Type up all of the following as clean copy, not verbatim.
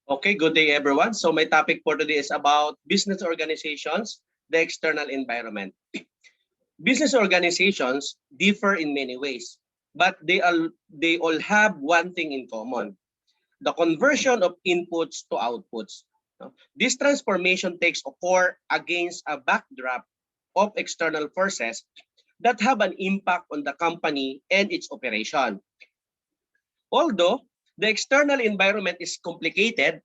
Okay, good day everyone. So my topic for today is about business organizations, the external environment. Business organizations differ in many ways, but they all have one thing in common: the conversion of inputs to outputs. This transformation takes occur against a backdrop of external forces that have an impact on the company and its operation. Although the external environment is complicated,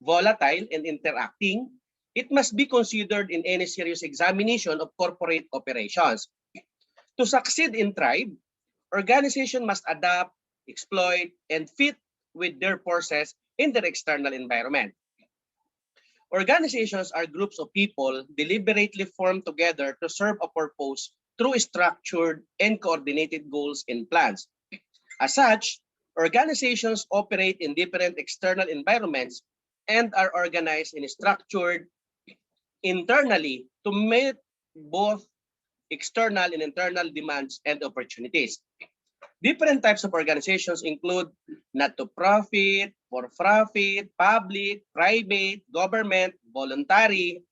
volatile, and interacting, it must be considered in any serious examination of corporate operations. To succeed in Thrive, organization must adapt, exploit, and fit with their forces in their external environment. Organizations are groups of people deliberately formed together to serve a purpose through structured and coordinated goals and plans. As such, organizations operate in different external environments and are organized and structured internally to meet both external and internal demands and opportunities. Different types of organizations include not-for-profit, for-profit, public, private, government, voluntary,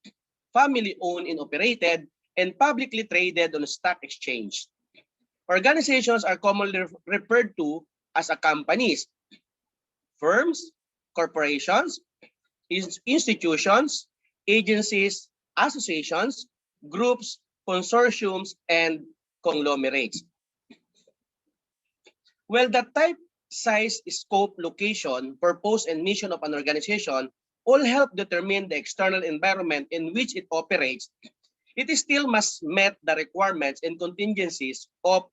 family-owned and operated, and publicly traded on a stock exchange. Organizations are commonly referred to as companies, firms, corporations, institutions, agencies, associations, groups, consortiums, and conglomerates. Well, the type, size, scope, location, purpose, and mission of an organization all help determine the external environment in which it operates. It still must meet the requirements and contingencies of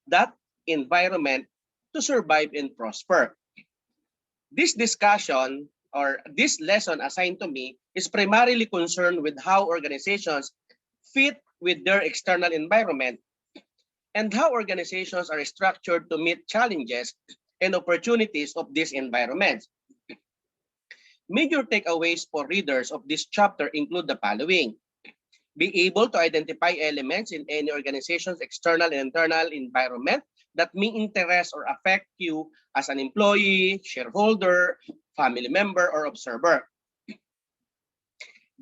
that environment to survive and prosper. This discussion or this lesson assigned to me is primarily concerned with how organizations fit with their external environment and how organizations are structured to meet challenges and opportunities of these environments. Major takeaways for readers of this chapter include the following: be able to identify elements in any organization's external and internal environment that may interest or affect you as an employee, shareholder, family member, or observer.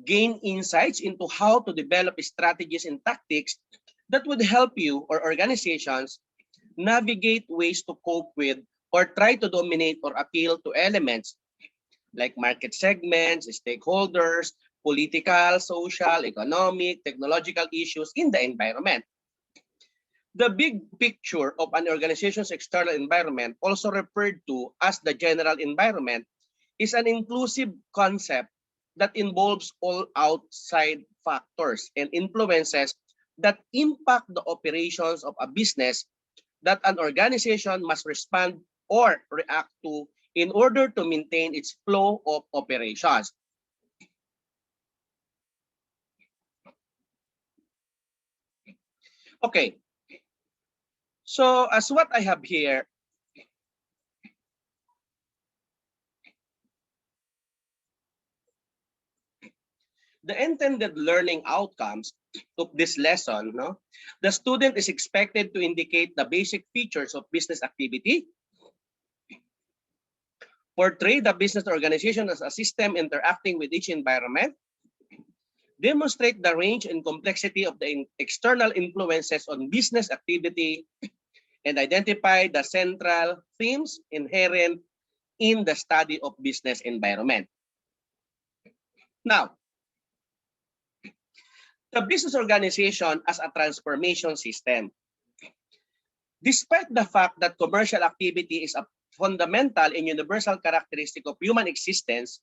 Gain insights into how to develop strategies and tactics that would help you or organizations navigate ways to cope with or try to dominate or appeal to elements like market segments, stakeholders, political, social, economic, technological issues in the environment. The big picture of an organization's external environment, also referred to as the general environment, is an inclusive concept that involves all outside factors and influences that impact the operations of a business that an organization must respond or react to in order to maintain its flow of operations. Okay, so as what I have here, the intended learning outcomes of this lesson, the student is expected to indicate the basic features of business activity, portray the business organization as a system interacting with each environment, demonstrate the range and complexity of the external influences on business activity, and identify the central themes inherent in the study of business environment. Now, the business organization as a transformation system. Despite the fact that commercial activity is a fundamental and universal characteristic of human existence,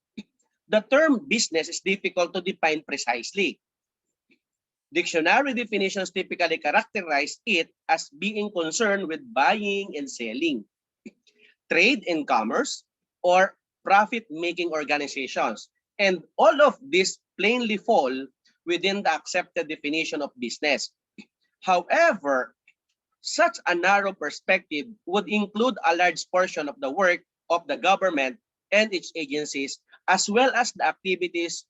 the term business is difficult to define precisely. Dictionary definitions typically characterize it as being concerned with buying and selling, trade and commerce, or profit-making organizations. And all of these plainly fall within the accepted definition of business. However, such a narrow perspective would include a large portion of the work of the government and its agencies, as well as the activities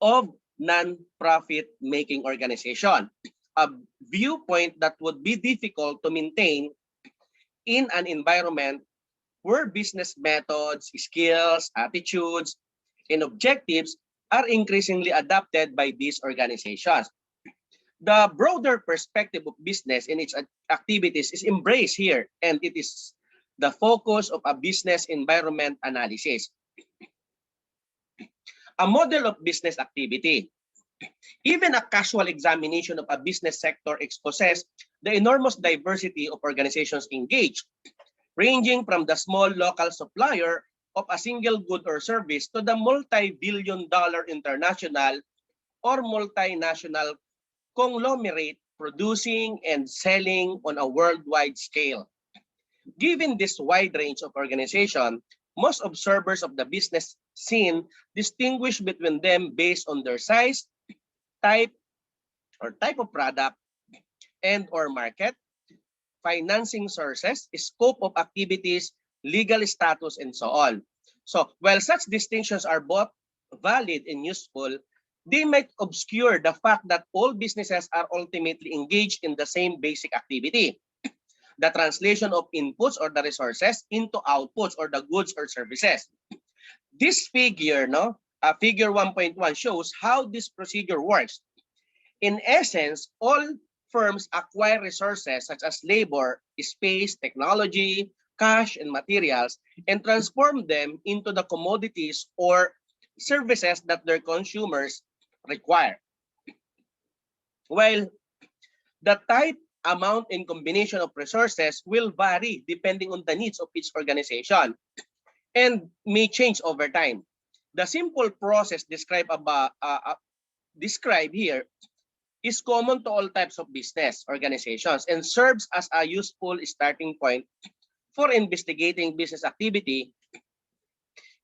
of non-profit making organization, a viewpoint that would be difficult to maintain in an environment where business methods, skills, attitudes, and objectives are increasingly adopted by these organizations. The broader perspective of business in its activities is embraced here, and it is the focus of a business environment analysis. A model of business activity. Even a casual examination of a business sector exposes the enormous diversity of organizations engaged, ranging from the small local supplier of a single good or service to the multi-billion-dollar international or multinational conglomerate producing and selling on a worldwide scale. Given this wide range of organization, most observers of the business scene distinguish between them based on their size, type of product, and or market, financing sources, scope of activities, legal status, and so on. So while such distinctions are both valid and useful, they might obscure the fact that all businesses are ultimately engaged in the same basic activity, the translation of inputs or the resources into outputs or the goods or services. This figure, figure 1.1 shows how this procedure works. In essence, all firms acquire resources such as labor, space, technology, cash, and materials, and transform them into the commodities or services that their consumers require. While the type, amount, and combination of resources will vary depending on the needs of each organization and may change over time. The simple process described here is common to all types of business organizations and serves as a useful starting point for investigating business activity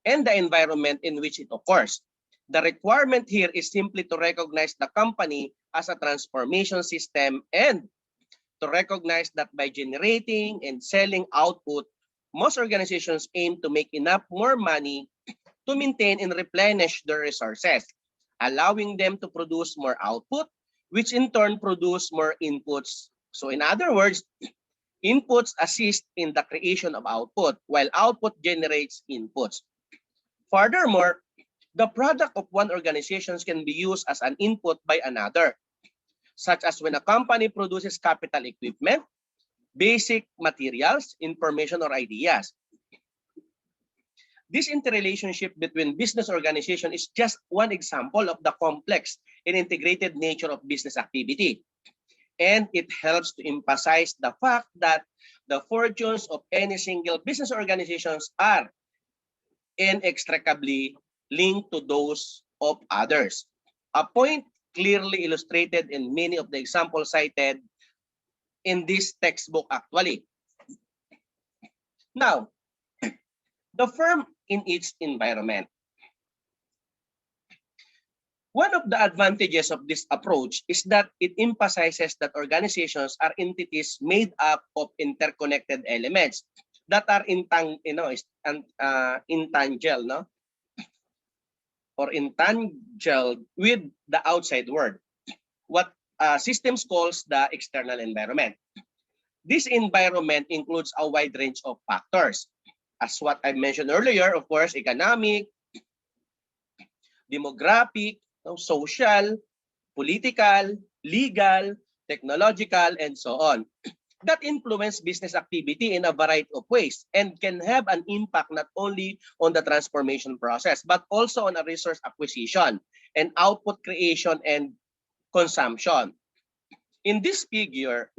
and the environment in which it occurs. The requirement here is simply to recognize the company as a transformation system and to recognize that by generating and selling output, most organizations aim to make enough more money to maintain and replenish their resources, allowing them to produce more output, which in turn produce more inputs. So in other words, inputs assist in the creation of output, while output generates inputs. Furthermore, the product of one organization can be used as an input by another, such as when a company produces capital equipment, basic materials, information, or ideas. This interrelationship between business organization is just one example of the complex and integrated nature of business activity. And it helps to emphasize the fact that the fortunes of any single business organizations are inextricably linked to those of others. A point clearly illustrated in many of the examples cited in this textbook actually. Now, the firm in its environment. One of the advantages of this approach is that it emphasizes that organizations are entities made up of interconnected elements that are intangible, or intangible with the outside world, what systems calls the external environment. This environment includes a wide range of factors. As what I mentioned earlier, of course, economic, demographic, social, political, legal, technological, and so on, that influence business activity in a variety of ways and can have an impact not only on the transformation process, but also on a resource acquisition and output creation and consumption. In this figure,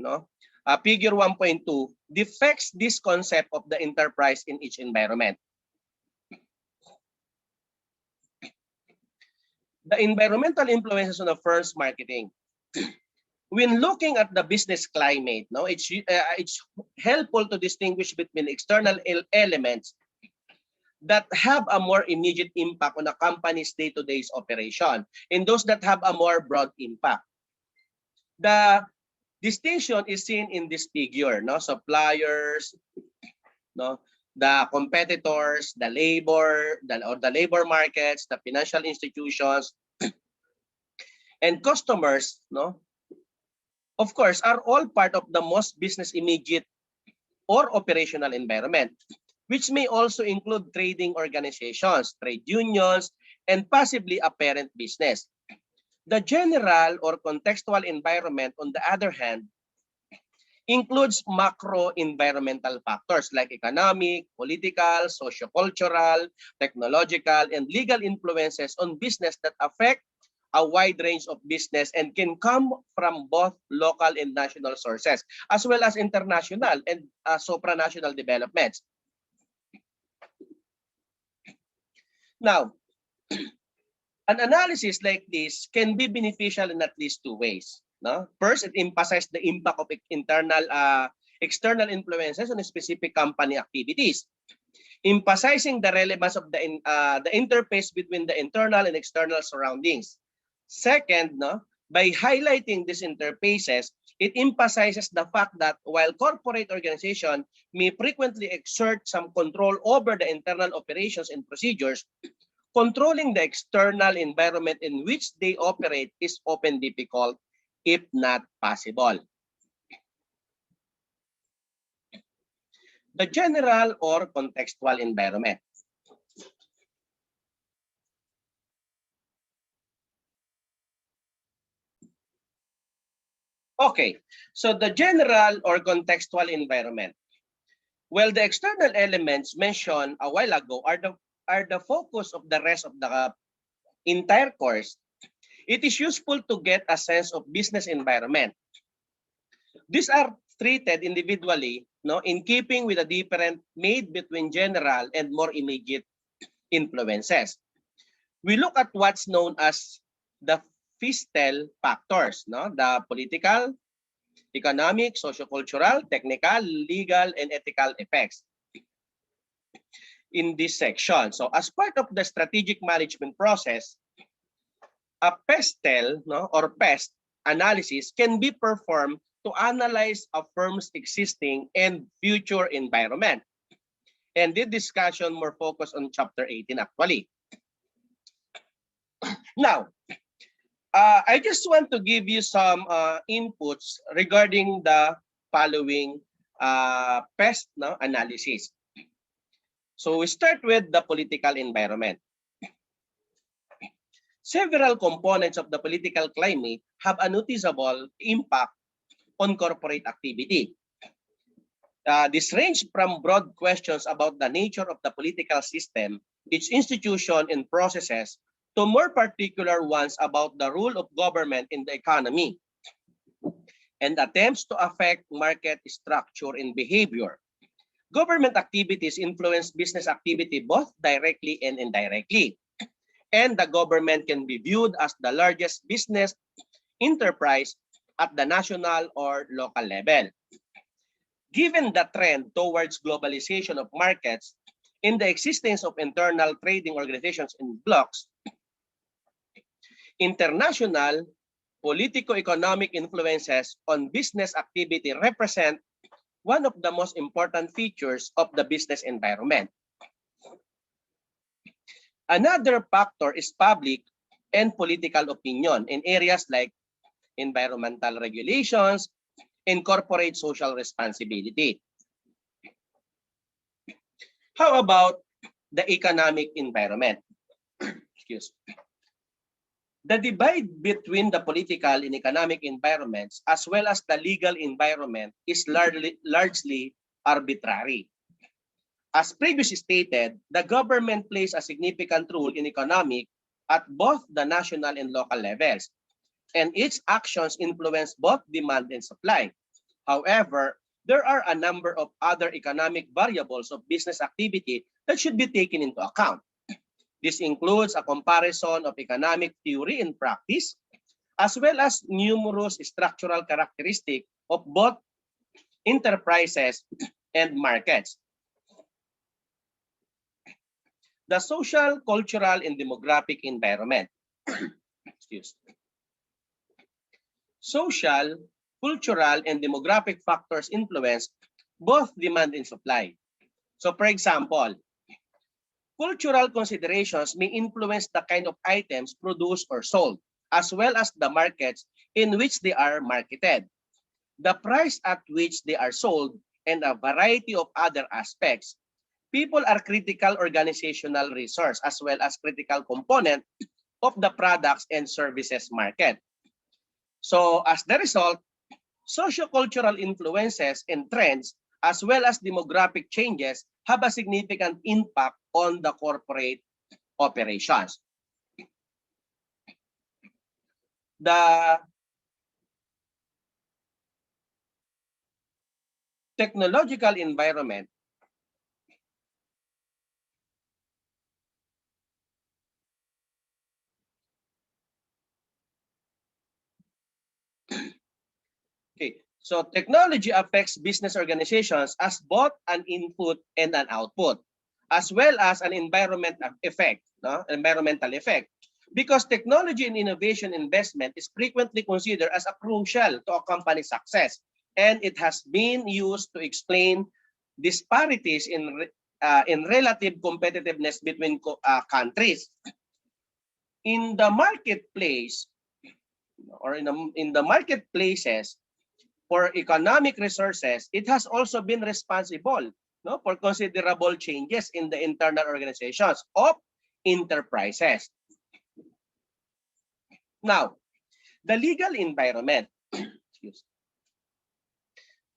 figure 1.2 depicts this concept of the enterprise in each environment. The environmental influences on the firm's marketing. When looking at the business climate, it's helpful to distinguish between external elements that have a more immediate impact on a company's day-to-day operation and those that have a more broad impact. The distinction is seen in this figure, suppliers, the competitors, the labor, the labor markets, the financial institutions, and customers, of course, are all part of the most business immediate or operational environment. which may also include trading organizations, trade unions, and possibly a parent business. The general or contextual environment, on the other hand, includes macro-environmental factors like economic, political, sociocultural, technological, and legal influences on business that affect a wide range of business and can come from both local and national sources, as well as international and supranational developments. Now, an analysis like this can be beneficial in at least two ways. No? First, it emphasizes the impact of external influences on specific company activities, emphasizing the relevance of the interface between the internal and external surroundings. Second, no, by highlighting these interfaces, it emphasizes the fact that while corporate organizations may frequently exert some control over the internal operations and procedures, controlling the external environment in which they operate is often difficult, if not possible. The general or contextual environment. Okay, so the general or contextual environment. Well, the external elements mentioned a while ago are the focus of the rest of the entire course. It is useful to get a sense of business environment. These are treated individually, no, in keeping with the difference made between general and more immediate influences. We look at what's known as the fiscal factors, no, the political, economic, sociocultural, technical, legal, and ethical effects in this section. So as part of the strategic management process, a PESTEL, no, or PEST analysis can be performed to analyze a firm's existing and future environment. And this discussion more focused on chapter 18 actually. Now, I just want to give you some inputs regarding the following PEST, no, analysis. So we start with the political environment. Several components of the political climate have a noticeable impact on corporate activity. This range from broad questions about the nature of the political system, its institution and processes, to more particular ones about the role of government in the economy and attempts to affect market structure and behavior. Government activities influence business activity both directly and indirectly, and the government can be viewed as the largest business enterprise at the national or local level. Given the trend towards globalization of markets in the existence of internal trading organizations and blocs, international politico-economic influences on business activity represent one of the most important features of the business environment. Another factor is public and political opinion in areas like environmental regulations and corporate social responsibility. How about the economic environment? Excuse me. The divide between the political and economic environments as well as the legal environment is largely arbitrary. As previously stated, the government plays a significant role in economic at both the national and local levels, and its actions influence both demand and supply. However, there are a number of other economic variables of business activity that should be taken into account. This includes a comparison of economic theory and practice, as well as numerous structural characteristics of both enterprises and markets. The social, cultural, and demographic environment. Excuse me. Social, cultural, and demographic factors influence both demand and supply. So for example, cultural considerations may influence the kind of items produced or sold, as well as the markets in which they are marketed, the price at which they are sold, and a variety of other aspects. people are critical organizational resource as well as critical component of the products and services market. So as the result, sociocultural influences and trends as well as demographic changes have a significant impact on the corporate operations. The technological environment Okay, so technology affects business organizations as both an input and an output, as well as an environmental effect, no? Environmental effect. Because technology and innovation investment is frequently considered as a crucial to a company's success, and it has been used to explain disparities in relative competitiveness between countries. In the marketplace, or in the marketplaces, for economic resources, it has also been responsible, no, for considerable changes in the internal organizations of enterprises. Now, the legal environment.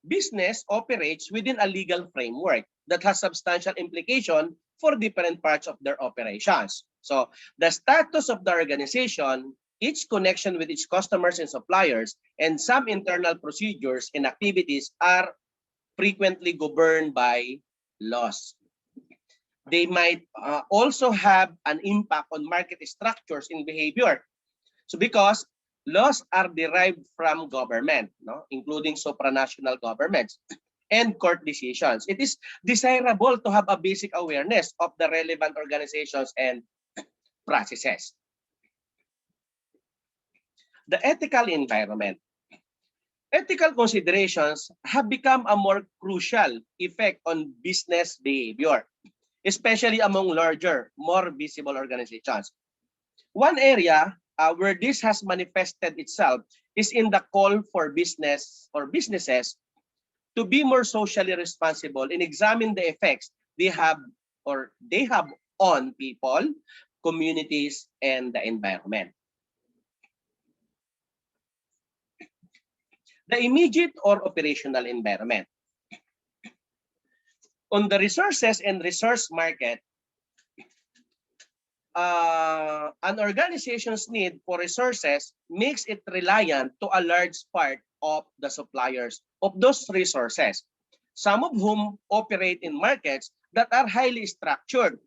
Business operates within a legal framework that has substantial implication for different parts of their operations. So the status of the organization, its connection with its customers and suppliers, and some internal procedures and activities are frequently governed by laws. They might also have an impact on market structures and behavior. So because laws are derived from government, no, including supranational governments and court decisions, it is desirable to have a basic awareness of the relevant organizations and processes. The ethical environment. Ethical considerations have become a more crucial effect on business behavior, especially among larger, more visible organizations. One area where this has manifested itself is in the call for business or businesses to be more socially responsible and examine the effects they have on people, communities, and the environment. The immediate or operational environment. On the resources and resource market, an organization's need for resources makes it reliant to a large part of the suppliers of those resources, some of whom operate in markets that are highly structured.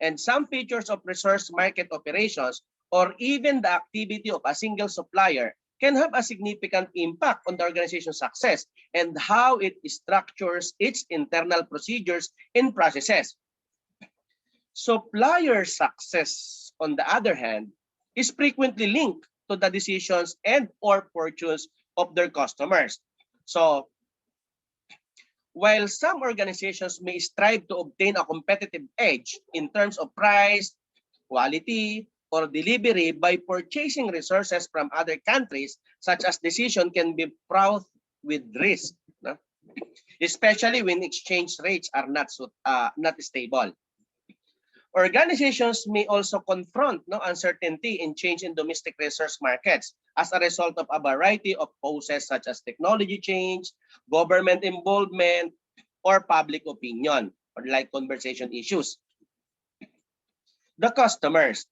And some features of resource market operations or even the activity of a single supplier can have a significant impact on the organization's success and how it structures its internal procedures and processes. Supplier success, on the other hand, is frequently linked to the decisions and or fortunes of their customers. So, while some organizations may strive to obtain a competitive edge in terms of price, quality, or delivery by purchasing resources from other countries, such as decision can be fraught with risk, no? Especially when exchange rates are not stable. Organizations may also confront uncertainty and change in domestic resource markets as a result of a variety of causes such as technology change, government involvement, or public opinion, or like conversation issues. The customers.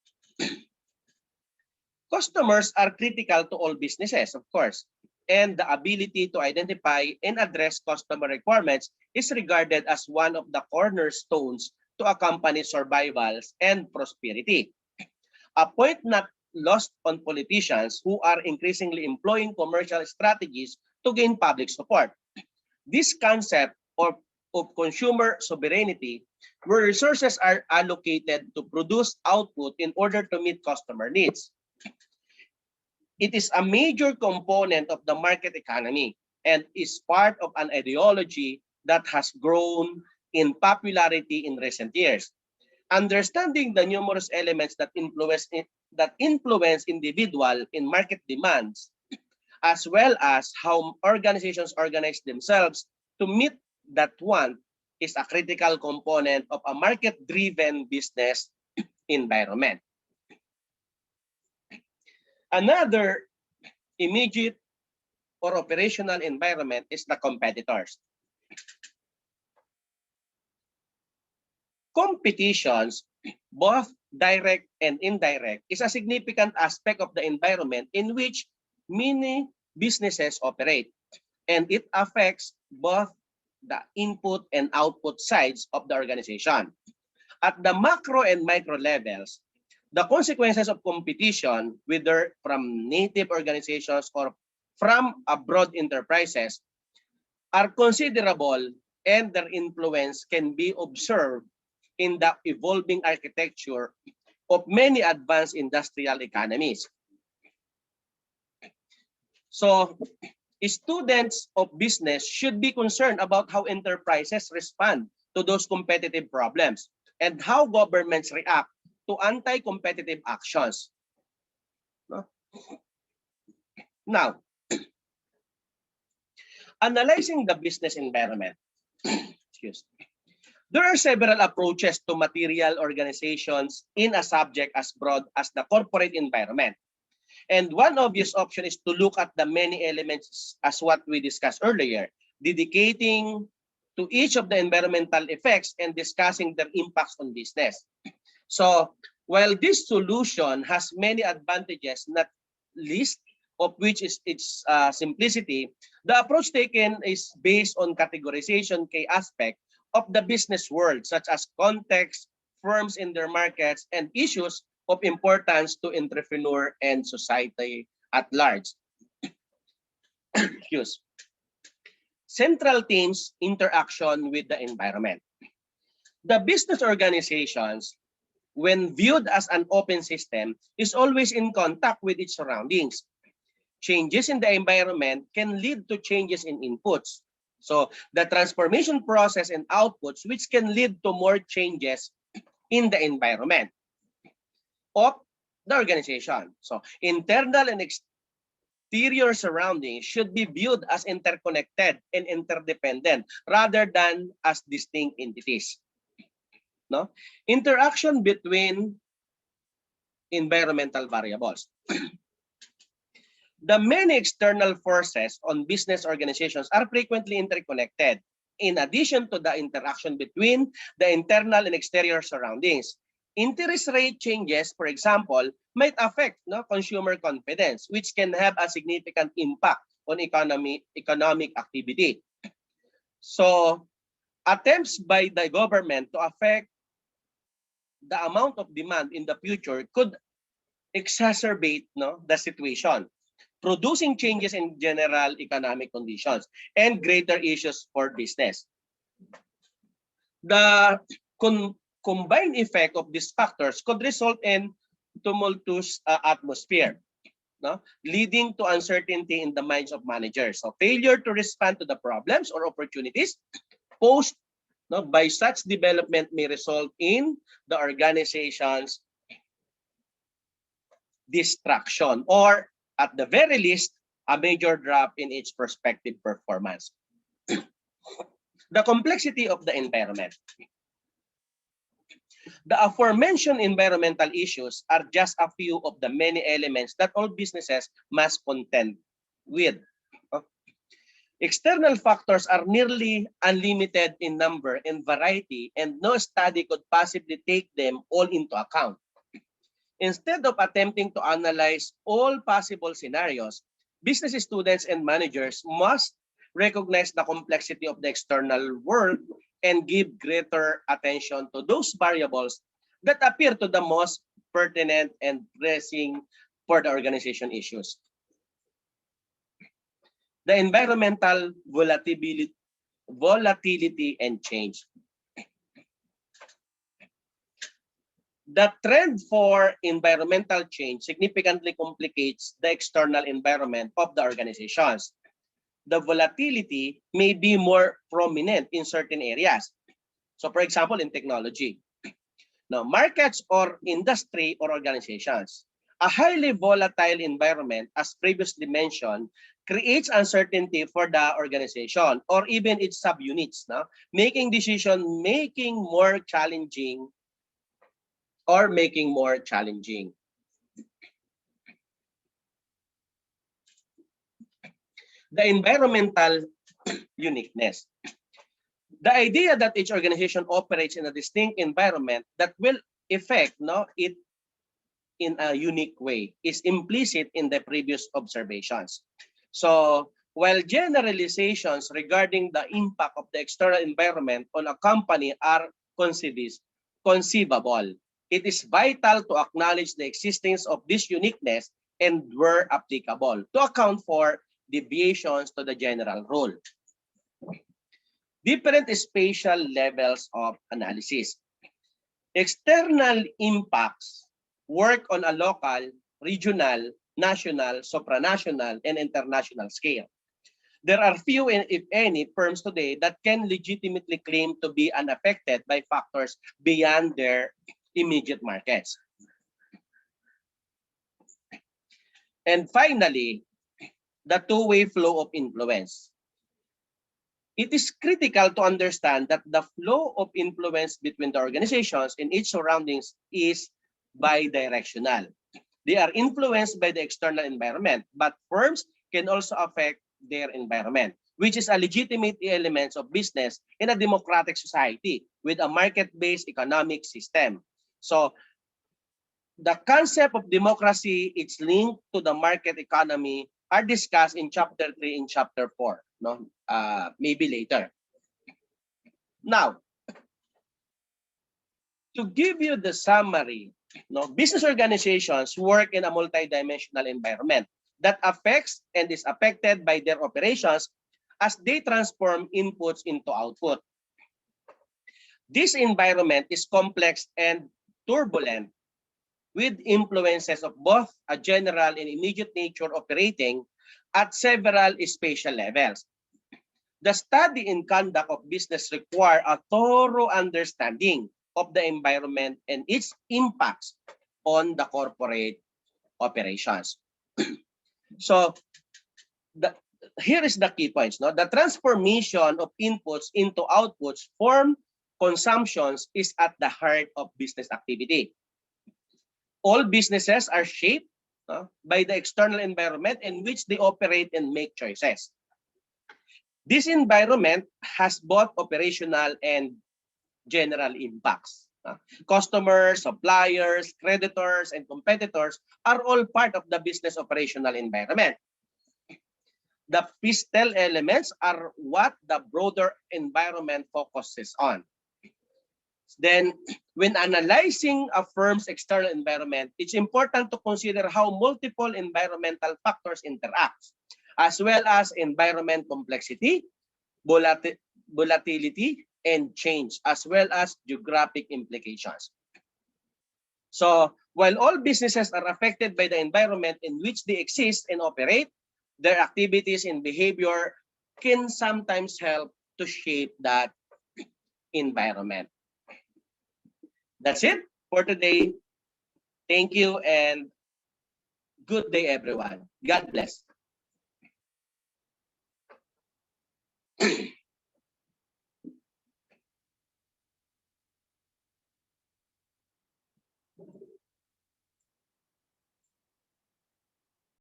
Customers are critical to all businesses, of course, and the ability to identify and address customer requirements is regarded as one of the cornerstones to a company's survival and prosperity. A point not lost on politicians who are increasingly employing commercial strategies to gain public support. This concept of consumer sovereignty, where resources are allocated to produce output in order to meet customer needs. It is a major component of the market economy and is part of an ideology that has grown in popularity in recent years. Understanding the numerous elements that influence individual in market demands, as well as how organizations organize themselves to meet that want, is a critical component of a market-driven business environment. Another immediate or operational environment is the competitors. Competitions, both direct and indirect, is a significant aspect of the environment in which many businesses operate, and it affects both the input and output sides of the organization. At the macro and micro levels, the consequences of competition, whether from native organizations or from abroad enterprises, are considerable, and their influence can be observed in the evolving architecture of many advanced industrial economies. So, students of business should be concerned about how enterprises respond to those competitive problems and how governments react to anti-competitive actions. Now, analyzing the business environment. Excuse me. There are several approaches to material organizations in a subject as broad as the corporate environment. And one obvious option is to look at the many elements as what we discussed earlier, dedicating to each of the environmental effects and discussing their impacts on business. So, while this solution has many advantages, not least of which is its simplicity, the approach taken is based on categorization key aspect of the business world, such as context, firms in their markets, and issues of importance to entrepreneur and society at large. Excuse. Central themes, interaction with the environment. The business organizations, when viewed as an open system, is always in contact with its surroundings. Changes in the environment can lead to changes in inputs. So the transformation process and outputs, which can lead to more changes in the environment of the organization. So internal and exterior surroundings should be viewed as interconnected and interdependent rather than as distinct entities. No? Interaction between environmental variables. The many external forces on business organizations are frequently interconnected, in addition to the interaction between the internal and exterior surroundings. Interest rate changes, for example, might affect consumer confidence, which can have a significant impact on economic activity. So, attempts by the government to affect the amount of demand in the future could exacerbate the situation, producing changes in general economic conditions and greater issues for business. The combined effect of these factors could result in tumultuous atmosphere, leading to uncertainty in the minds of managers. So failure to respond to the problems or opportunities posed by such development may result in the organization's destruction, or at the very least, a major drop in its prospective performance. The complexity of the environment. The aforementioned environmental issues are just a few of the many elements that all businesses must contend with. External factors are nearly unlimited in number and variety, and no study could possibly take them all into account. Instead of attempting to analyze all possible scenarios, business students and managers must recognize the complexity of the external world and give greater attention to those variables that appear to the most pertinent and pressing for the organization issues. The environmental volatility and change. The trend for environmental change significantly complicates the external environment of the organizations. The volatility may be more prominent in certain areas. So for example, in technology. Now, markets or industry or organizations A highly volatile environment, as previously mentioned, creates uncertainty for the organization or even its subunits, no? Making decision making more challenging or making more challenging. The environmental uniqueness. The idea that each organization operates in a distinct environment that will affect it in a unique way is implicit in the previous observations. So while generalizations regarding the impact of the external environment on a company are conceivable, it is vital to acknowledge the existence of this uniqueness and, where applicable, to account for deviations to the general rule. Different spatial levels of analysis. External impacts work on a local, regional, national, supranational, and international scale. There are few, if any, firms today that can legitimately claim to be unaffected by factors beyond their immediate markets. And finally, the two-way flow of influence. It is critical to understand that the flow of influence between the organizations in its surroundings is bidirectional. They are influenced by the external environment, but firms can also affect their environment, which is a legitimate element of business in a democratic society with a market-based economic system. So the concept of democracy, its link to the market economy, are discussed in chapter 3 and chapter 4, no? Maybe later. Now, to give you the summary, business organizations work in a multidimensional environment that affects and is affected by their operations as they transform inputs into output. This environment is complex and turbulent, with influences of both a general and immediate nature operating at several spatial levels. The study and conduct of business require a thorough understanding of the environment and its impacts on the corporate operations. So here is the key points. The transformation of inputs into outputs form consumptions is at the heart of business activity. All businesses are shaped by the external environment in which they operate and make choices. This environment has both operational and general impacts. Customers, suppliers, creditors, and competitors are all part of the business operational environment. The pistil elements are what the broader environment focuses on. Then, when analyzing a firm's external environment, it's important to consider how multiple environmental factors interact, as well as environment complexity, volatility, and change, as well as geographic implications. So, while all businesses are affected by the environment in which they exist and operate, their activities and behavior can sometimes help to shape that environment. That's it for today. Thank you and good day, everyone. God bless.